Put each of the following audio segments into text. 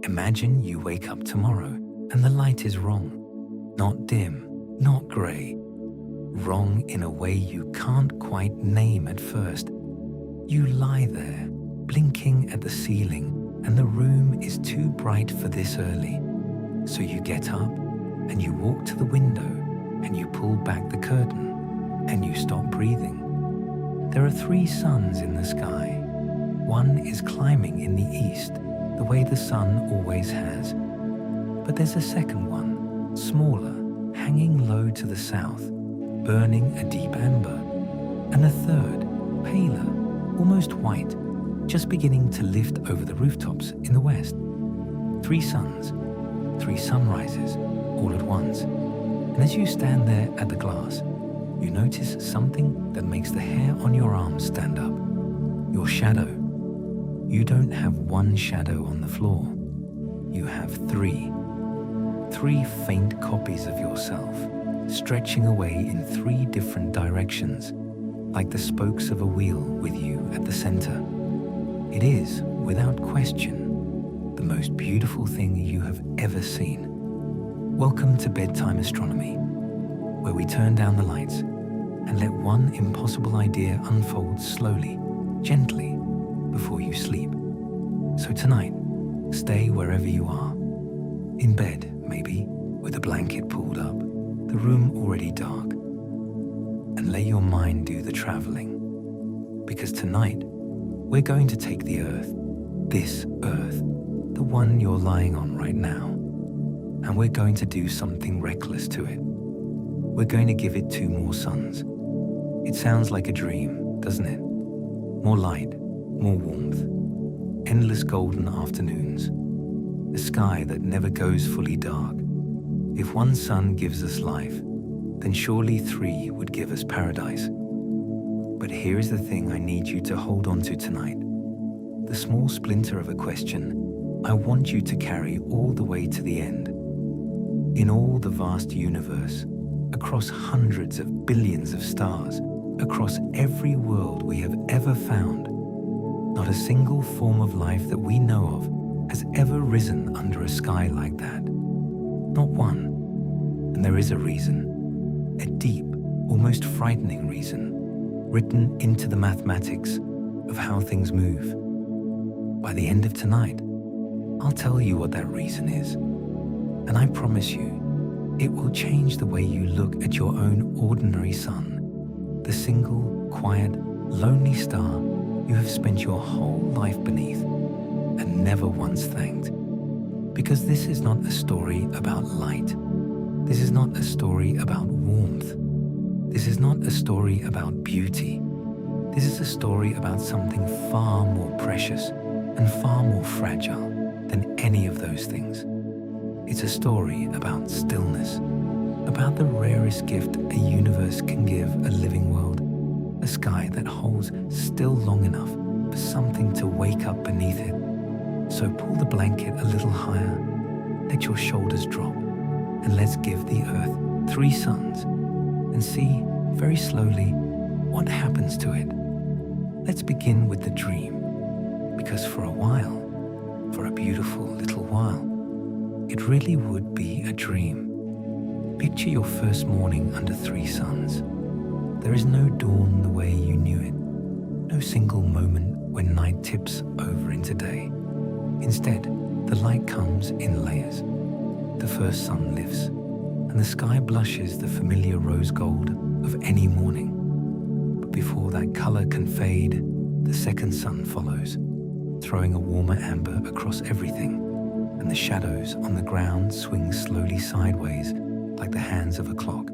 Imagine you wake up tomorrow and the light is wrong. Not dim, not grey. Wrong in a way you can't quite name at first. You lie there, blinking at the ceiling, and the room is too bright for this early. So you get up and you walk to the window and you pull back the curtain and you stop breathing. There are 3 suns in the sky. One is climbing in the east, the way the sun always has. But there's a second one, smaller, hanging low to the south, burning a deep amber. And a third, paler, almost white, just beginning to lift over the rooftops in the west. 3 suns, 3 sunrises, all at once. And as you stand there at the glass, you notice something that makes the hair on your arms stand up. Your shadow. You don't have one shadow on the floor. You have 3. 3 faint copies of yourself, stretching away in 3 different directions, like the spokes of a wheel with you at the center. It is, without question, the most beautiful thing you have ever seen. Welcome to Bedtime Astronomy, where we turn down the lights and let one impossible idea unfold slowly, gently, before you sleep. So tonight, stay wherever you are. In bed, maybe, with a blanket pulled up, the room already dark. And let your mind do the traveling. Because tonight, we're going to take the Earth, this Earth, the one you're lying on right now, and we're going to do something reckless to it. We're going to give it 2 more suns. It sounds like a dream, doesn't it? More light, more warmth, endless golden afternoons, a sky that never goes fully dark. If 1 sun gives us life, then surely 3 would give us paradise. But here is the thing I need you to hold on to tonight. The small splinter of a question I want you to carry all the way to the end. In all the vast universe, across hundreds of billions of stars, across every world we have ever found, not a single form of life that we know of has ever risen under a sky like that. Not one. And there is a reason, a deep, almost frightening reason, written into the mathematics of how things move. By the end of tonight, I'll tell you what that reason is. And I promise you, it will change the way you look at your own ordinary sun, the single, quiet, lonely star you have spent your whole life beneath and never once thanked. Because this is not a story about light. This is not a story about warmth. This is not a story about beauty. This is a story about something far more precious and far more fragile than any of those things. It's a story about stillness, about the rarest gift a universe can give a living world, a sky that holds still long enough for something to wake up beneath it. So pull the blanket a little higher, let your shoulders drop, and let's give the Earth 3 suns and see, very slowly, what happens to it. Let's begin with the dream, because for a while, for a beautiful little while, it really would be a dream. Picture your first morning under 3 suns. There is no dawn the way you knew it, no single moment when night tips over into day. Instead, the light comes in layers. The first sun lifts, and the sky blushes the familiar rose gold of any morning. But before that color can fade, the second sun follows, throwing a warmer amber across everything, and the shadows on the ground swing slowly sideways like the hands of a clock.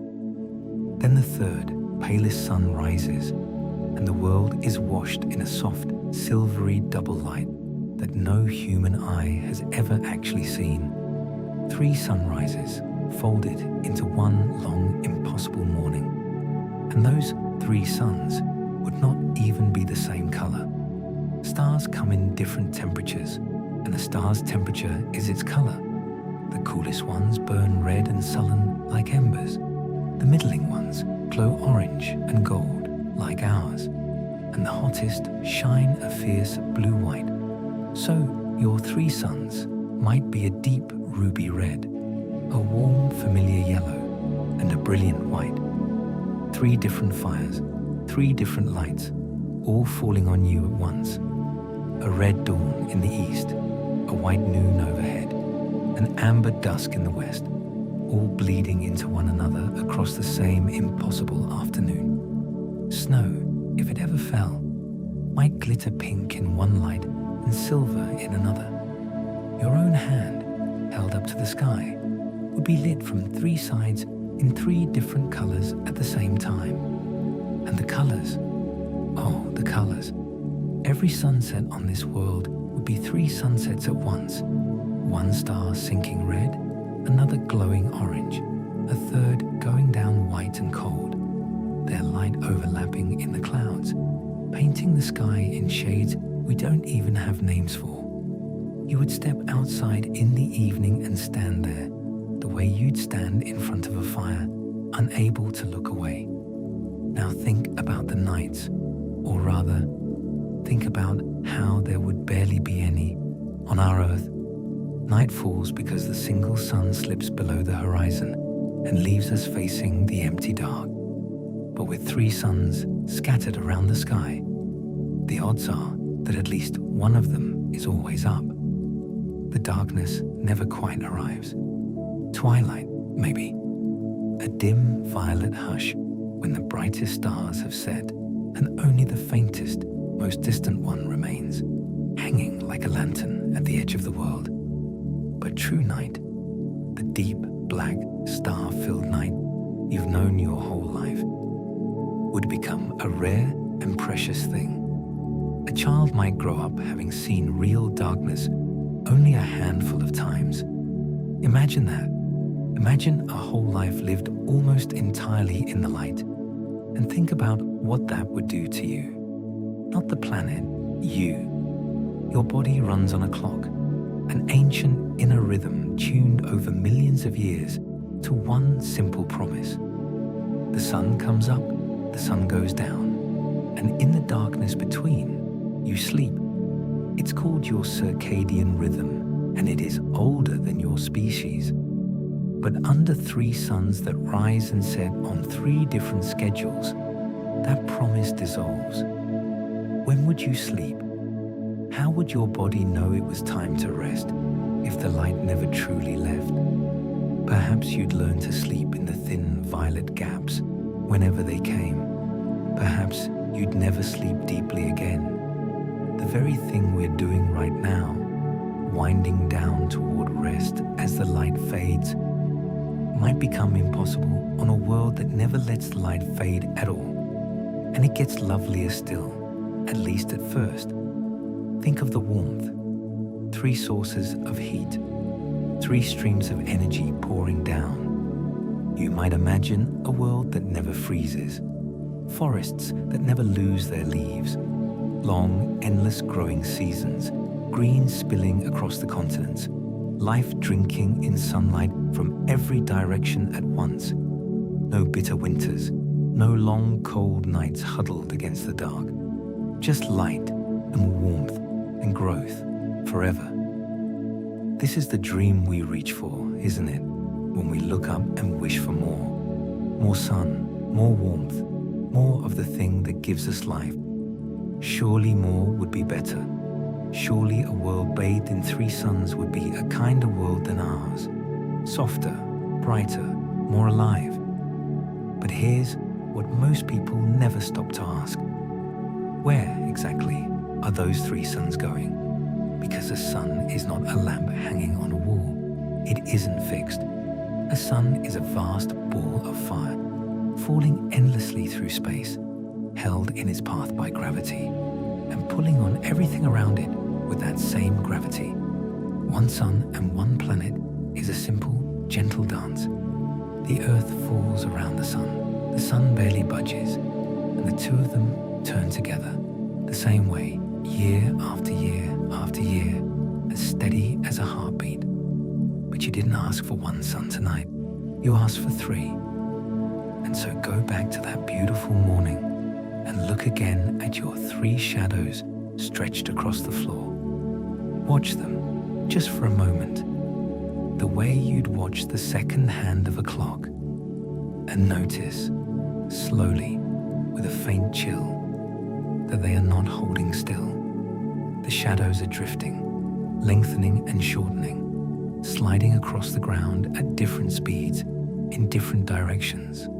Then the third, palest sun rises, and the world is washed in a soft, silvery double light that no human eye has ever actually seen. 3 sunrises folded into one long, impossible morning. And those 3 suns would not even be the same color. Stars come in different temperatures, and a star's temperature is its color. The coolest ones burn red and sullen like embers. The middling ones glow orange and gold like ours. And the hottest shine a fierce blue-white. So your 3 suns might be a deep ruby red, a warm familiar yellow, and a brilliant white. 3 different fires, 3 different lights, all falling on you at once. A red dawn in the east, a white noon overhead, an amber dusk in the west, all bleeding into one another across the same impossible afternoon. Snow, if it ever fell, might glitter pink in one light and silver in another. Your own hand, held up to the sky, would be lit from 3 sides in 3 different colors at the same time. And the colors, oh, the colors. Every sunset on this world would be 3 sunsets at once. One star sinking red, another glowing orange, a third going down white and cold, their light overlapping in the clouds, painting the sky in shades we don't even have names for. You would step outside in the evening and stand there, the way you'd stand in front of a fire, unable to look away. Now think about the nights, or rather, think about how there would barely be any. On our Earth, night falls because the single sun slips below the horizon and leaves us facing the empty dark. But with 3 suns scattered around the sky, the odds are that at least one of them is always up. The darkness never quite arrives. Twilight, maybe. A dim violet hush when the brightest stars have set and only the faintest, most distant one remains, hanging like a lantern at the edge of the world. But true night, the deep, black, star-filled night you've known your whole life, would become a rare and precious thing. A child might grow up having seen real darkness only a handful of times. Imagine that. Imagine a whole life lived almost entirely in the light, and think about what that would do to you. Not the planet, you. Your body runs on a clock, an ancient inner rhythm tuned over millions of years to one simple promise. The sun comes up, the sun goes down, and in the darkness between, you sleep. It's called your circadian rhythm, and it is older than your species. But under 3 suns that rise and set on 3 different schedules, that promise dissolves. When would you sleep? How would your body know it was time to rest if the light never truly left? Perhaps you'd learn to sleep in the thin violet gaps whenever they came. Perhaps you'd never sleep deeply again. The very thing we're doing right now, winding down toward rest as the light fades, might become impossible on a world that never lets the light fade at all. And it gets lovelier still, at least at first. Think of the warmth. 3 sources of heat, 3 streams of energy pouring down. You might imagine a world that never freezes, forests that never lose their leaves, long, endless growing seasons, green spilling across the continents, life drinking in sunlight from every direction at once. No bitter winters, no long cold nights huddled against the dark. Just light and warmth and growth forever. This is the dream we reach for, isn't it? When we look up and wish for more. More sun, more warmth, more of the thing that gives us life. Surely more would be better. Surely a world bathed in 3 suns would be a kinder world than ours. Softer, brighter, more alive. But here's what most people never stop to ask. Where, exactly, are those 3 suns going? Because a sun is not a lamp hanging on a wall. It isn't fixed. A sun is a vast ball of fire, falling endlessly through space, held in its path by gravity, and pulling on everything around it with that same gravity. 1 sun and 1 planet is a simple, gentle dance. The Earth falls around the sun barely budges, and the 2 of them turn together, the same way, year after year after year, as steady as a heartbeat. But you didn't ask for 1 sun tonight, you asked for 3. And so go back to that beautiful morning and look again at your 3 shadows stretched across the floor. Watch them, just for a moment, the way you'd watch the second hand of a clock and notice, slowly, with a faint chill, that they are not holding still. The shadows are drifting, lengthening and shortening, sliding across the ground at different speeds, in different directions,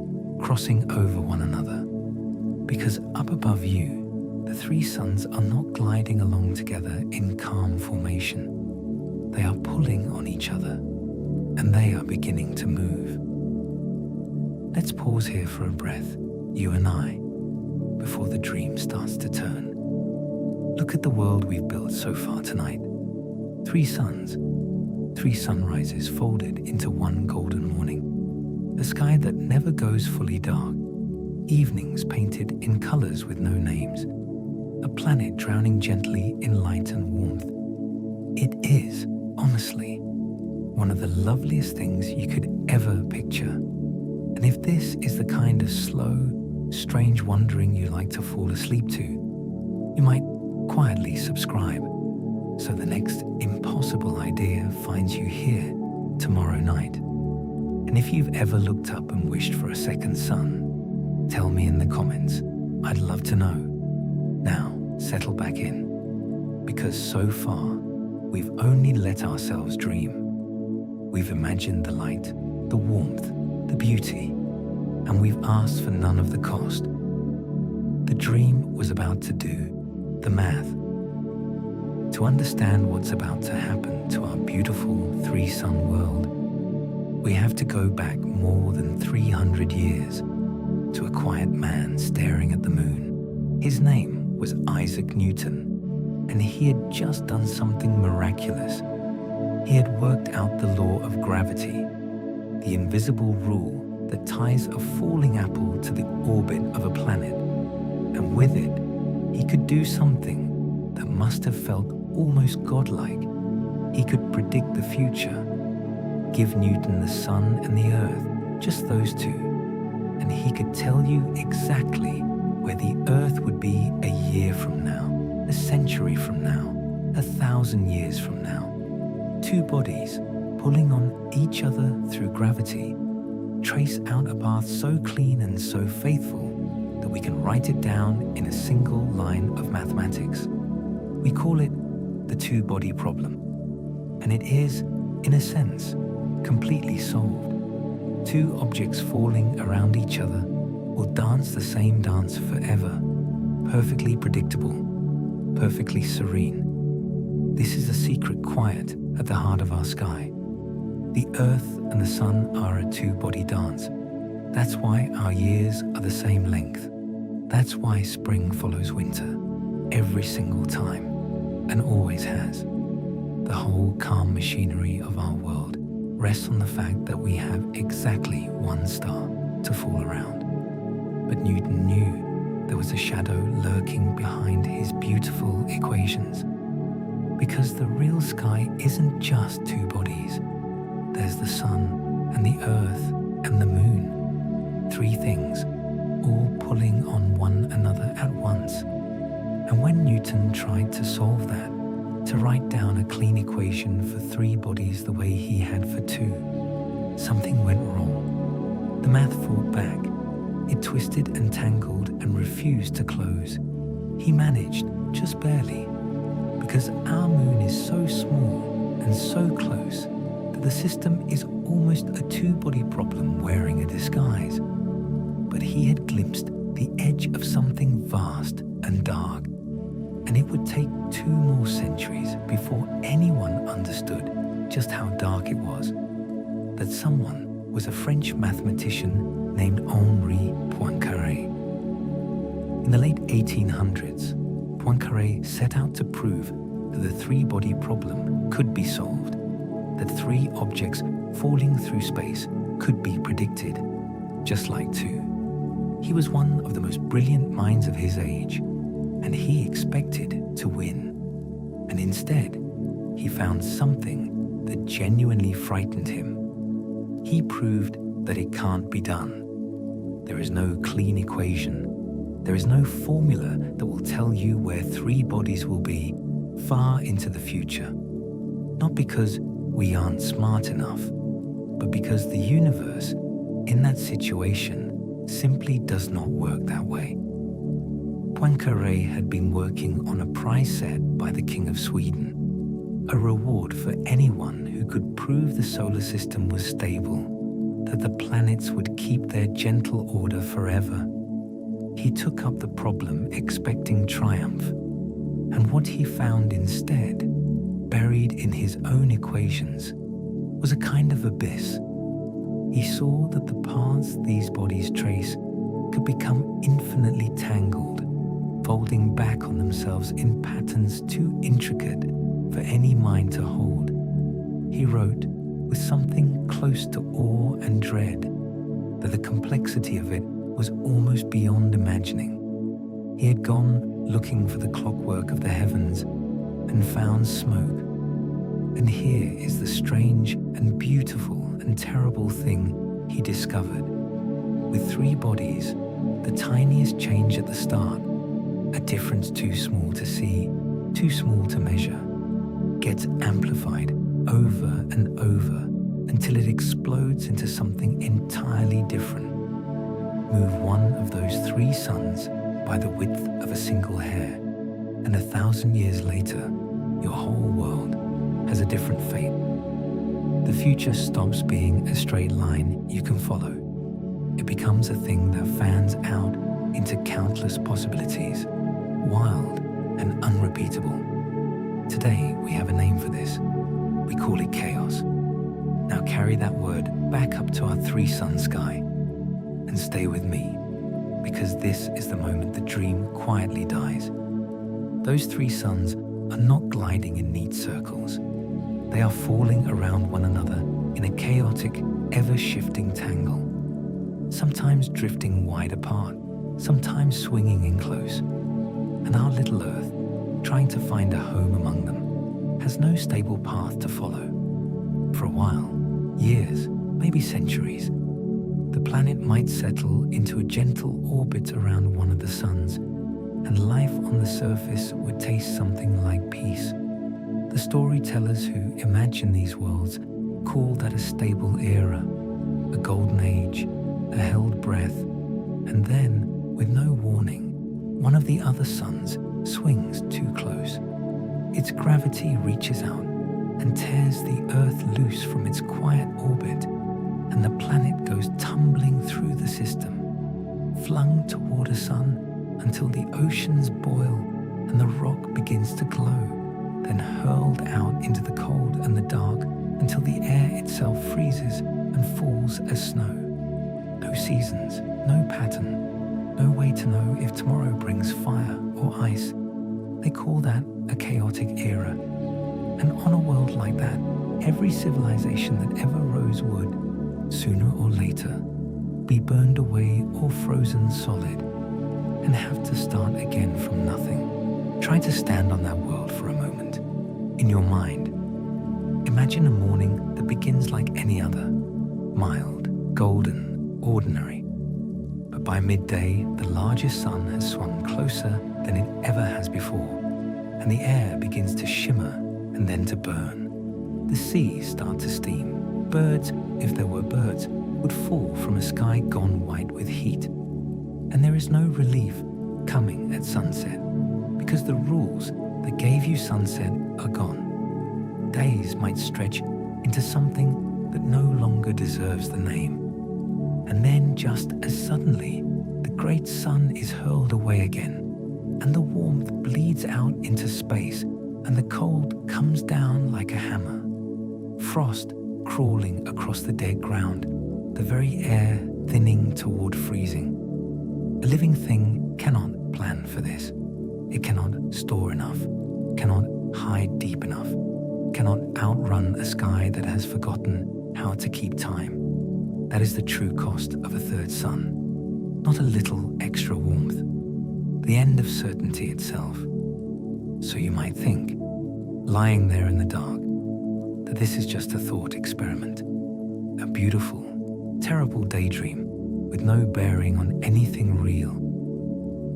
crossing over one another. Because up above you, the three suns are not gliding along together in calm formation. They are pulling on each other, and they are beginning to move. Let's pause here for a breath, you and I, before the dream starts to turn. Look at the world we've built so far tonight. 3 suns, 3 sunrises folded into one golden morning. A sky that never goes fully dark. Evenings painted in colors with no names. A planet drowning gently in light and warmth. It is, honestly, one of the loveliest things you could ever picture. And if this is the kind of slow, strange wandering you like to fall asleep to, you might quietly subscribe so the next impossible idea finds you here tomorrow night. And if you've ever looked up and wished for a second sun, tell me in the comments. I'd love to know. Now, settle back in, because so far, we've only let ourselves dream. We've imagined the light, the warmth, the beauty, and we've asked for none of the cost. The dream was about to do the math. To understand what's about to happen to our beautiful 3-sun world, we have to go back more than 300 years to a quiet man staring at the moon. His name was Isaac Newton, and he had just done something miraculous. He had worked out the law of gravity, the invisible rule that ties a falling apple to the orbit of a planet, and with it, he could do something that must have felt almost godlike. He could predict the future, give Newton the sun and the earth, just those two, and he could tell you exactly where the earth would be a year from now, a century from now, 1,000 years from now. 2 bodies pulling on each other through gravity trace out a path so clean and so faithful that we can write it down in a single line of mathematics. We call it the 2-body problem, and it is, in a sense, completely solved. 2 objects falling around each other will dance the same dance forever, perfectly predictable, perfectly serene. This is the secret quiet at the heart of our sky. The earth and the sun are a 2-body dance. That's why our years are the same length. That's why spring follows winter every single time, and always has. The whole calm machinery of our world rests on the fact that we have exactly 1 star to fall around. But Newton knew there was a shadow lurking behind his beautiful equations. Because the real sky isn't just 2 bodies. There's the sun and the earth and the moon. 3 things, all pulling on one another at once. And when Newton tried to solve that, to write down a clean equation for 3 bodies the way he had for 2, something went wrong. The math fought back. It twisted and tangled and refused to close. He managed, just barely, because our moon is so small and so close that the system is almost a 2-body problem wearing a disguise. But he had glimpsed the edge of something vast and dark, and it would take 2 more centuries before anyone understood just how dark it was. That someone was a French mathematician named Henri Poincaré. In the late 1800s, Poincaré set out to prove that the 3-body problem could be solved, that 3 objects falling through space could be predicted, just like 2. He was one of the most brilliant minds of his age, and he expected to win. And instead, he found something that genuinely frightened him. He proved that it can't be done. There is no clean equation. There is no formula that will tell you where 3 bodies will be far into the future. Not because we aren't smart enough, but because the universe, in that situation, simply does not work that way. Poincaré had been working on a prize set by the King of Sweden, a reward for anyone who could prove the solar system was stable, that the planets would keep their gentle order forever. He took up the problem expecting triumph, and what he found instead, buried in his own equations, was a kind of abyss. He saw that the paths these bodies trace could become infinitely tangled, folding back on themselves in patterns too intricate for any mind to hold. He wrote, with something close to awe and dread, that the complexity of it was almost beyond imagining. He had gone looking for the clockwork of the heavens and found smoke. And here is the strange and beautiful and terrible thing he discovered. With 3 bodies, the tiniest change at the start, a difference too small to see, too small to measure, gets amplified over and over until it explodes into something entirely different. Move one of those 3 suns by the width of a single hair, and 1,000 years later, your whole world has a different fate. The future stops being a straight line you can follow. It becomes a thing that fans out into countless possibilities, wild and unrepeatable. Today, we have a name for this. We call it chaos. Now carry that word back up to our 3-sun sky and stay with me, because this is the moment the dream quietly dies. Those 3 suns are not gliding in neat circles. They are falling around one another in a chaotic, ever-shifting tangle, sometimes drifting wide apart, sometimes swinging in close. And our little Earth, trying to find a home among them, has no stable path to follow. For a while, years, maybe centuries, the planet might settle into a gentle orbit around one of the suns, and life on the surface would taste something like peace. The storytellers who imagine these worlds call that a stable era, a golden age, a held breath, and then, with no warning, one of the other suns swings too close. Its gravity reaches out and tears the Earth loose from its quiet orbit, and the planet goes tumbling through the system, flung toward a sun until the oceans boil and the rock begins to glow, then hurled out into the cold and the dark until the air itself freezes and falls as snow. No seasons, no pattern, no way to know if tomorrow brings fire or ice. They call that a chaotic era. And on a world like that, every civilization that ever rose would, sooner or later, be burned away or frozen solid, and have to start again from nothing. Try to stand on that world for a moment. In your mind, imagine a morning that begins like any other, mild, golden, ordinary. But by midday, the largest sun has swung closer than it ever has before, and the air begins to shimmer and then to burn. The seas start to steam. Birds, if there were birds, would fall from a sky gone white with heat. And there is no relief coming at sunset, because the rules that gave you sunset are gone. Days might stretch into something that no longer deserves the name. And then just as suddenly, the great sun is hurled away again, and the warmth bleeds out into space, and the cold comes down like a hammer. Frost crawling across the dead ground, the very air thinning toward freezing. A living thing cannot plan for this. It cannot store enough, cannot hide deep enough, cannot outrun a sky that has forgotten how to keep time. That is the true cost of a third sun. Not a little extra warmth. The end of certainty itself. So you might think, lying there in the dark, that this is just a thought experiment, a beautiful, terrible daydream with no bearing on anything real.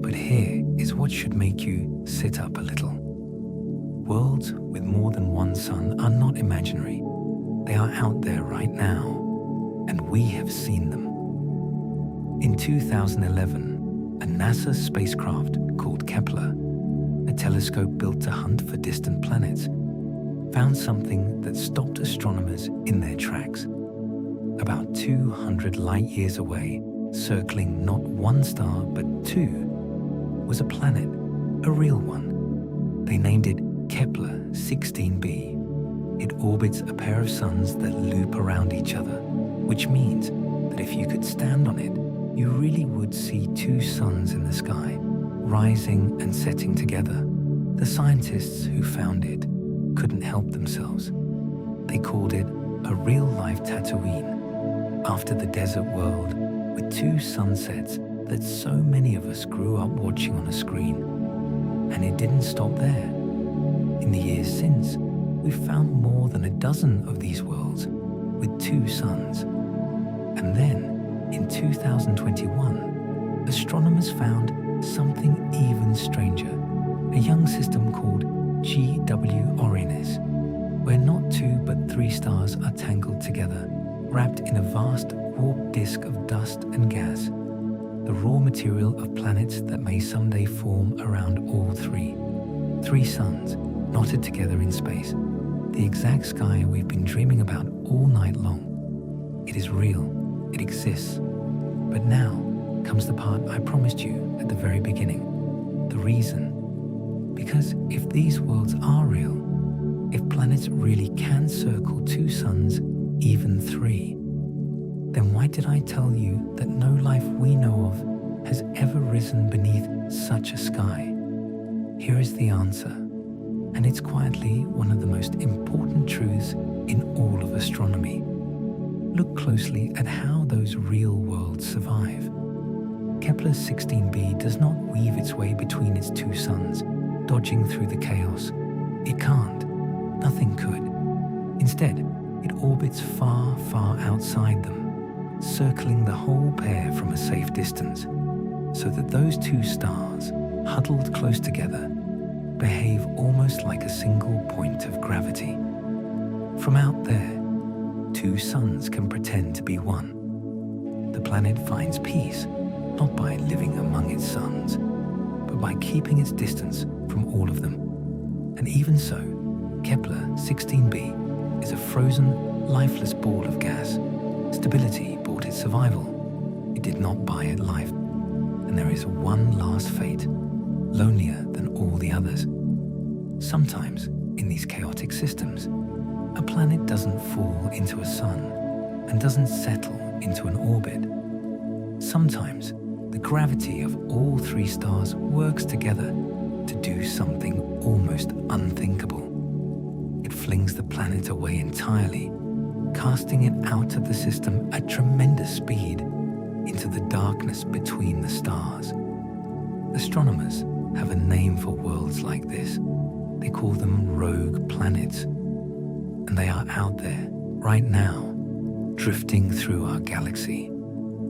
But here is what should make you sit up a little. Worlds with more than one sun are not imaginary. They are out there right now, and we have seen them. In 2011, a NASA spacecraft called Kepler, a telescope built to hunt for distant planets, found something that stopped astronomers in their tracks. About 200 light years away, circling not one star but two, was a planet, a real one. They named it Kepler 16b. It orbits a pair of suns that loop around each other, which means that if you could stand on it, you really would see two suns in the sky, rising and setting together. The scientists who found it couldn't help themselves. They called it a real-life Tatooine, after the desert world with two sunsets that so many of us grew up watching on a screen. And it didn't stop there. In the years since, we've found more than a dozen of these worlds with two suns. And then, in 2021, astronomers found something even stranger, a young system called GW Orionis, where not two but three stars are tangled together, wrapped in a vast warped disk of dust and gas, the raw material of planets that may someday form around all three. Three suns, knotted together in space, the exact sky we've been dreaming about all night long. It is real, it exists. But now comes the part I promised you at the very beginning, the reason. Because if these worlds are real, if planets really can circle two suns, even three, then why did I tell you that no life we know of has ever risen beneath such a sky? Here is the answer, and it's quietly one of the most important truths in all of astronomy. Look closely at how those real worlds survive. Kepler 16b does not weave its way between its two suns, dodging through the chaos. It can't. Nothing could. Instead, it orbits far, far outside them, circling the whole pair from a safe distance, so that those two stars, huddled close together, behave almost like a single point of gravity. From out there, two suns can pretend to be one. The planet finds peace, not by living among its suns, but by keeping its distance from all of them. And even so, Kepler 16b is a frozen, lifeless ball of gas. Stability bought it survival. It did not buy it life. And there is one last fate, lonelier than all the others. Sometimes, in these chaotic systems, a planet doesn't fall into a sun and doesn't settle into an orbit. Sometimes, the gravity of all three stars works together to do something almost unthinkable. It flings the planet away entirely, casting it out of the system at tremendous speed into the darkness between the stars. Astronomers have a name for worlds like this. They call them rogue planets. And they are out there, right now, drifting through our galaxy.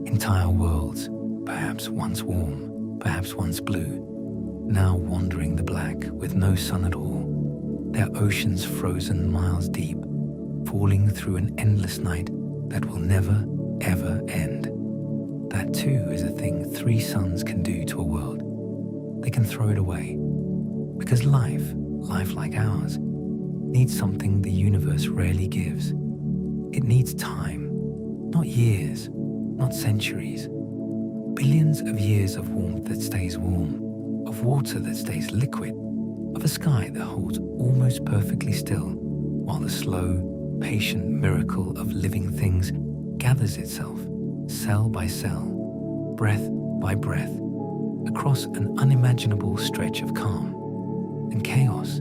Entire worlds, perhaps once warm, perhaps once blue, now wandering the black with no sun at all, their oceans frozen miles deep, falling through an endless night that will never, ever end. That too is a thing three suns can do to a world. They can throw it away. Because life like ours, needs something the universe rarely gives. It needs time, not years, not centuries. Billions of years of warmth that stays warm, of water that stays liquid, of a sky that holds almost perfectly still, while the slow, patient miracle of living things gathers itself, cell by cell, breath by breath, across an unimaginable stretch of calm. And chaos,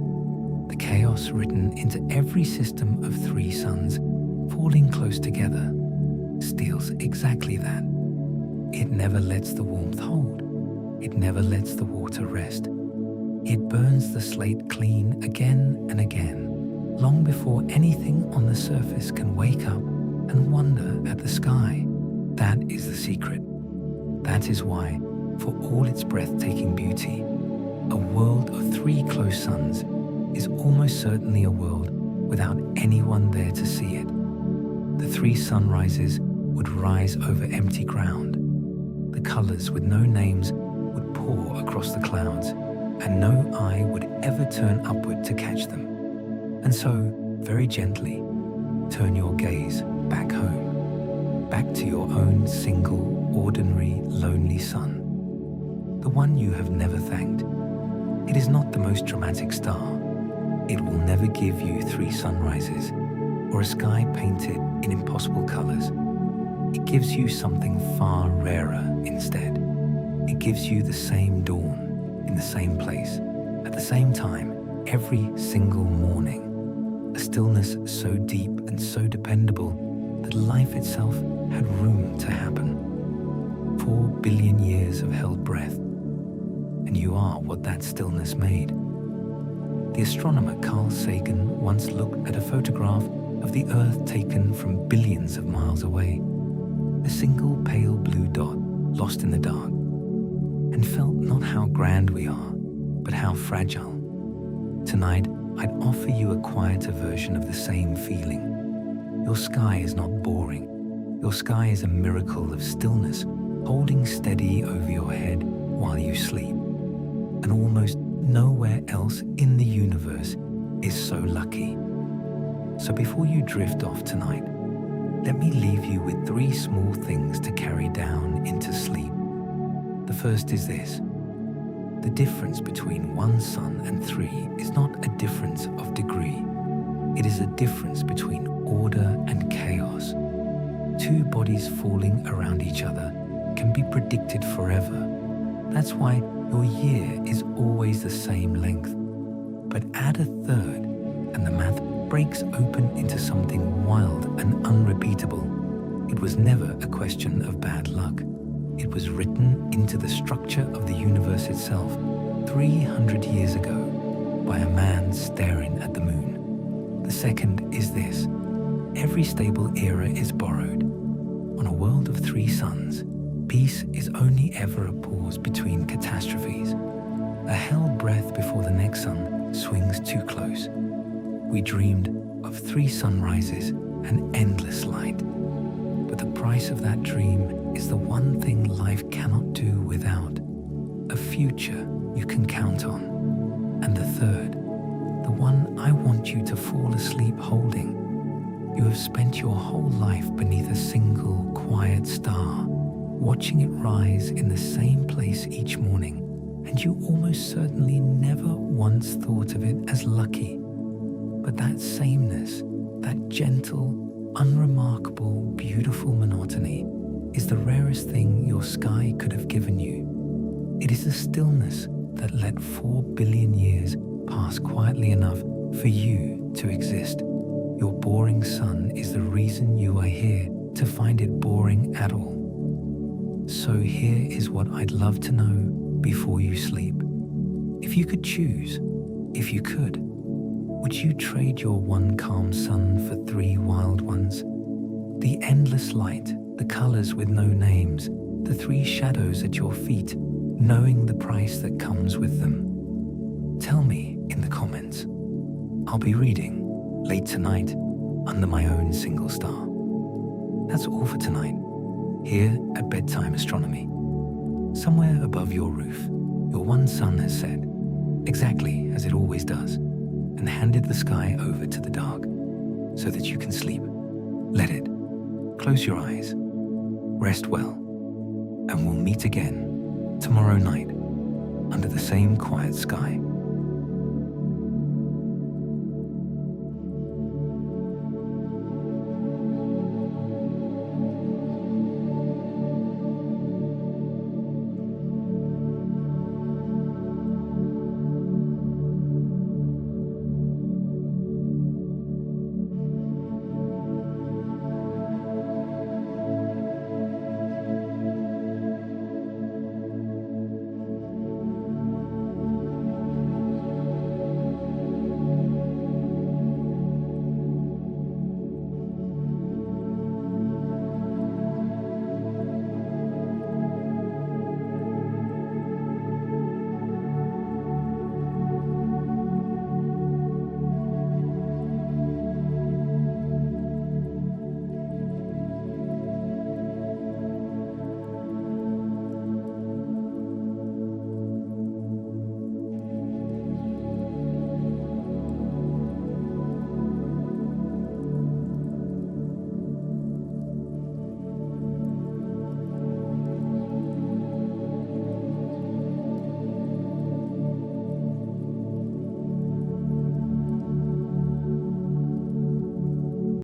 the chaos written into every system of three suns falling close together, steals exactly that. It never lets the warmth hold. It never lets the water rest. It burns the slate clean again and again, long before anything on the surface can wake up and wonder at the sky. That is the secret. That is why, for all its breathtaking beauty, a world of three close suns is almost certainly a world without anyone there to see it. The 3 sunrises would rise over empty ground. The colors with no names would pour across the clouds, and no eye would ever turn upward to catch them. And so, very gently, turn your gaze back home, back to your own single, ordinary, lonely sun, the one you have never thanked. It is not the most dramatic star. It will never give you 3 sunrises or a sky painted in impossible colors. It gives you something far rarer instead. It gives you the same dawn in the same place, at the same time, every single morning. A stillness so deep and so dependable that life itself had room to happen. 4 billion years of held breath, and you are what that stillness made. The astronomer Carl Sagan once looked at a photograph of the Earth taken from billions of miles away, a single pale blue dot lost in the dark, and felt not how grand we are, but how fragile. Tonight, I'd offer you a quieter version of the same feeling. Your sky is not boring. Your sky is a miracle of stillness, holding steady over your head while you sleep. And almost nowhere else in the universe is so lucky. So before you drift off tonight, let me leave you with 3 small things to carry down into sleep. The first is this: the difference between 1 sun and 3 is not a difference of degree. It is a difference between order and chaos. 2 bodies falling around each other can be predicted forever. That's why your year is always the same length. But add a third, and the math breaks open into something wild and unrepeatable. It was never a question of bad luck. It was written into the structure of the universe itself 300 years ago by a man staring at the moon. The second is this: every stable era is borrowed. On a world of 3 suns, peace is only ever a pause between catastrophes, a held breath before the next sun swings too close. We dreamed of 3 sunrises and endless light, but the price of that dream is the one thing life cannot do without: a future you can count on. And the third, the one I want you to fall asleep holding: you have spent your whole life beneath a single quiet star, watching it rise in the same place each morning, and you almost certainly never once thought of it as lucky. But that sameness, that gentle, unremarkable, beautiful monotony is the rarest thing your sky could have given you. It is the stillness that let 4 billion years pass quietly enough for you to exist. Your boring sun is the reason you are here to find it boring at all. So here is what I'd love to know before you sleep. If you could choose, if you could, would you trade your 1 calm sun for 3 wild ones? The endless light, the colors with no names, the 3 shadows at your feet, knowing the price that comes with them. Tell me in the comments. I'll be reading late tonight under my own single star. That's all for tonight, here at Bedtime Astronomy. Somewhere above your roof, your 1 sun has said, exactly as it always does, and handed the sky over to the dark so that you can sleep. Let it. Close your eyes. Rest well. And we'll meet again tomorrow night under the same quiet sky.